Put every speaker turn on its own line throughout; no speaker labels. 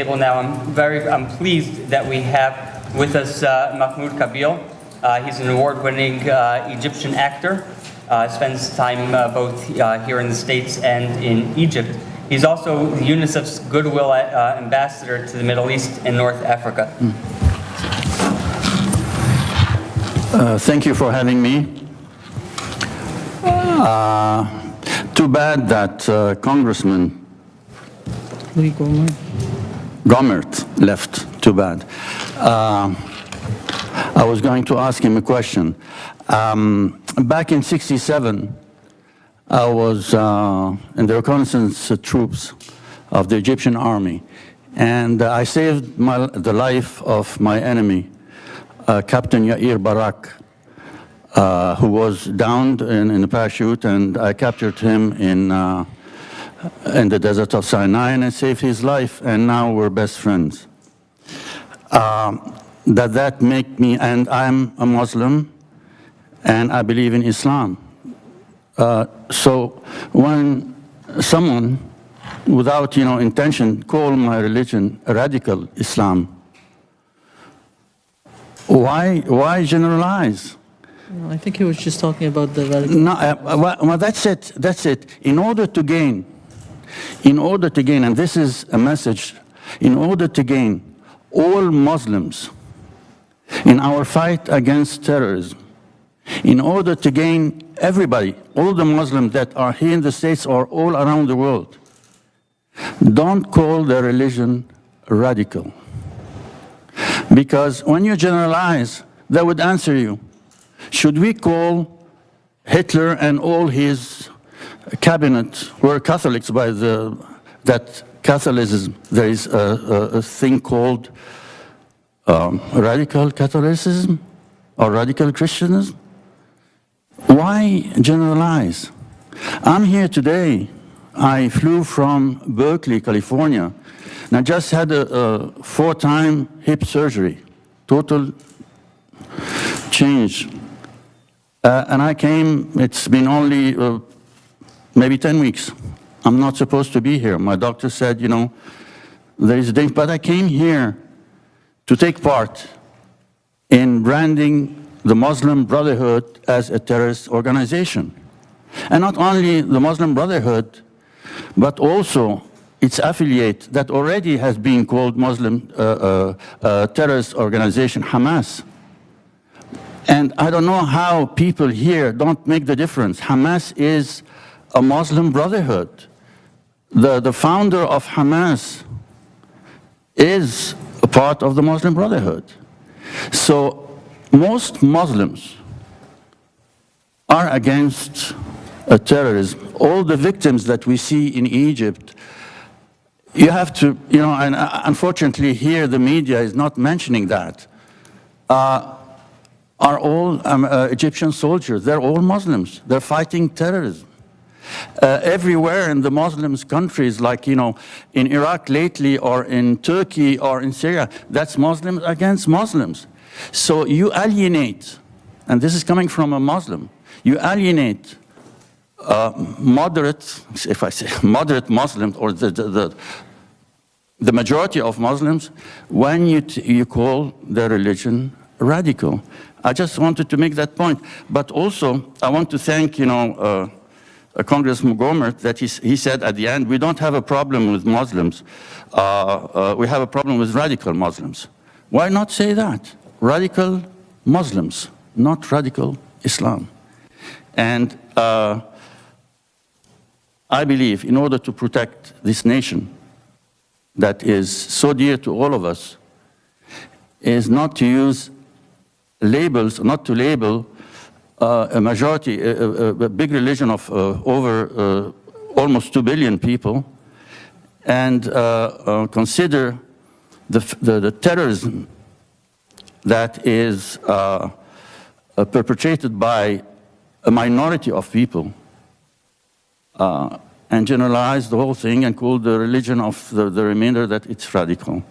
table now. I'm pleased that we have with us Mahmoud Kabil. He's an award-winning Egyptian actor. Spends time both here in the States and in Egypt. He's also UNICEF's Goodwill Ambassador to the Middle East and North Africa.
Thank you for having me. Too bad that Congressman Gomert left. Too bad. I was going to ask him a question. Back in '67, I was in the reconnaissance troops of the Egyptian army, and I saved the life of my enemy, Captain Yair Barak, who was downed in a parachute, and I captured him in the desert of Sinai, and I saved his life, and now we're best friends. That make me, and I'm a Muslim, and I believe in Islam. So when someone, without intention, call my religion radical Islam, why generalize?
No, I think he was just talking about the radical.
No, well, that's it. That's it. In order to gain, and this is a message, in order to gain all Muslims in our fight against terrorism, in order to gain everybody, all the Muslims that are here in the States or all around the world, don't call their religion radical. Because when you generalize, they would answer you, should we call Hitler and all his cabinet were Catholics by that Catholicism? There is a thing called radical Catholicism or radical Christianism. Why generalize? I'm here today. I flew from Berkeley, California, and I just had a 4-time hip surgery, total change. And I came, it's been only maybe 10 weeks. I'm not supposed to be here. My doctor said, there is a danger, but I came here to take part in branding the Muslim Brotherhood as a terrorist organization. And not only the Muslim Brotherhood, but also its affiliate that already has been called Muslim terrorist organization, Hamas. And I don't know how people here don't make the difference. Hamas is a Muslim Brotherhood. The founder of Hamas is a part of the Muslim Brotherhood. So most Muslims are against terrorism. All the victims that we see in Egypt, you have to, and unfortunately here the media is not mentioning that, are all Egyptian soldiers. They're all Muslims. They're fighting terrorism. Everywhere in the Muslim countries, like, in Iraq lately, or in Turkey, or in Syria, that's Muslims against Muslims. So you alienate, and this is coming from a Muslim, you alienate moderate, if I say moderate Muslims, or the majority of Muslims, when you call their religion radical. I just wanted to make that point. But also, I want to thank, Congressman Gomert, that he said at the end, we don't have a problem with Muslims. We have a problem with radical Muslims. Why not say that? Radical Muslims, not radical Islam. And I believe in order to protect this nation that is so dear to all of us, is not to use labels, not to label a majority, a big religion of over almost 2 billion people, and consider the terrorism that is perpetrated by a minority of people, and generalize the whole thing and call the religion of the remainder that it's radical.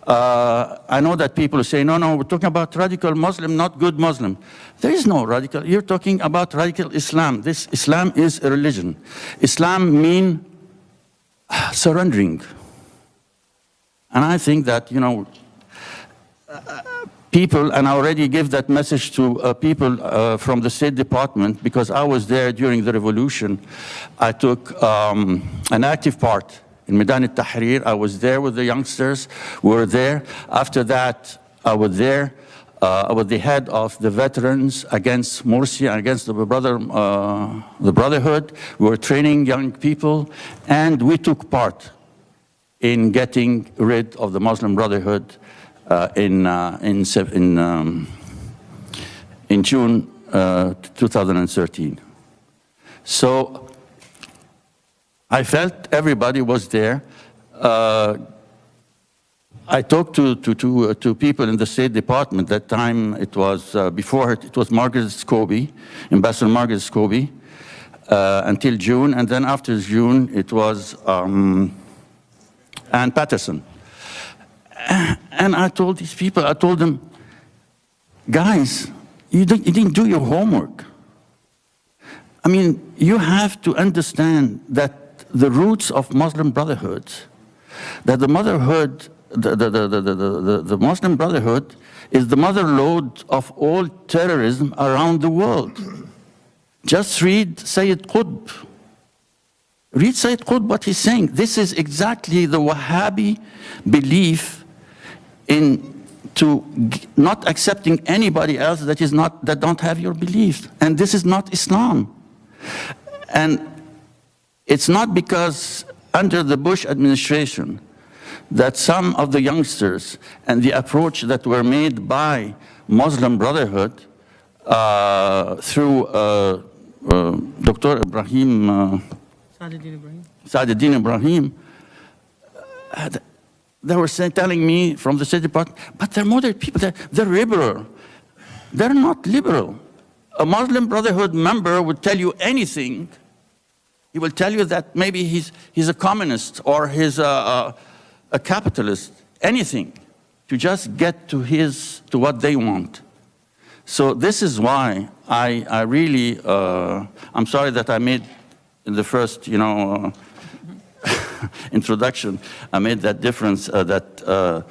I know that people say, no, we're talking about radical Muslim, not good Muslim. There is no radical. You're talking about radical Islam. This Islam is a religion. Islam means surrendering. And I think that, people, and I already gave that message to people from the State Department, because I was there during the revolution. I took an active part in Maidan al-Tahrir. I was there with the youngsters. We were there. After that, I was there. I was the head of the veterans against Morsi, against the Brotherhood. We were training young people, and we took part in getting rid of the Muslim Brotherhood in June 2013. So I felt everybody was there. I talked to people in the State Department. That time it was before it was Margaret Scobie, Ambassador Margaret Scobie, until June, and then after June it was Ann Patterson. And I told these people, I told them, guys, you didn't do your homework. I mean, you have to understand that the roots of Muslim Brotherhood, that the motherhood, the Muslim Brotherhood is the mother lode of all terrorism around the world. Just read Sayyid Qutb. Read Sayyid Qutb, what he's saying. This is exactly the Wahhabi belief into not accepting anybody else that don't have your beliefs. And this is not Islam. And it's not because under the Bush administration that some of the youngsters and the approach that were made by Muslim Brotherhood through Dr. Ibrahim, Saaduddin Ibrahim, they were telling me from the State Department, but they're moderate people, they're liberal. They're not liberal. A Muslim Brotherhood member would tell you anything. He will tell you that maybe he's a communist or he's a capitalist, anything, to just get to what they want. So this is why I really, I'm sorry that I made in the first, introduction, I made that difference, that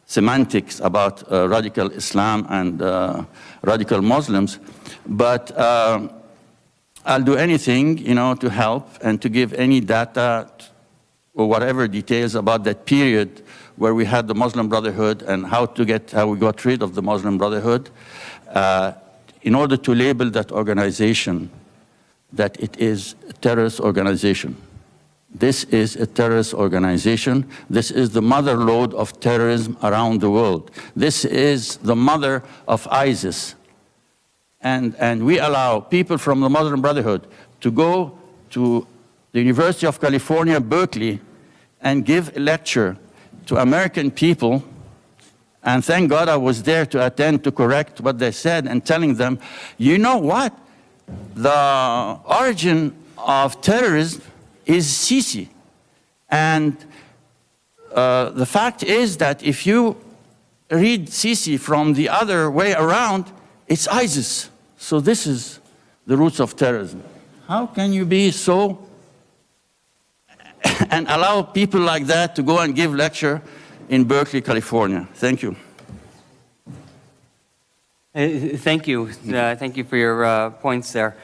semantics about radical Islam and radical Muslims. But I'll do anything, to help and to give any data or whatever details about that period where we had the Muslim Brotherhood and how we got rid of the Muslim Brotherhood, in order to label that organization that it is a terrorist organization. This is a terrorist organization. This is the mother lode of terrorism around the world. This is the mother of ISIS. And we allow people from the Muslim Brotherhood to go to the University of California, Berkeley, and give a lecture to American people. And thank God I was there to attend to correct what they said and telling them, you know what? The origin of terrorism is Sisi. And the fact is that if you read Sisi from the other way around, it's ISIS. So this is the roots of terrorism. How can you be so and allow people like that to go and give lecture in Berkeley, California? Thank you.
Thank you. Thank you for your points there.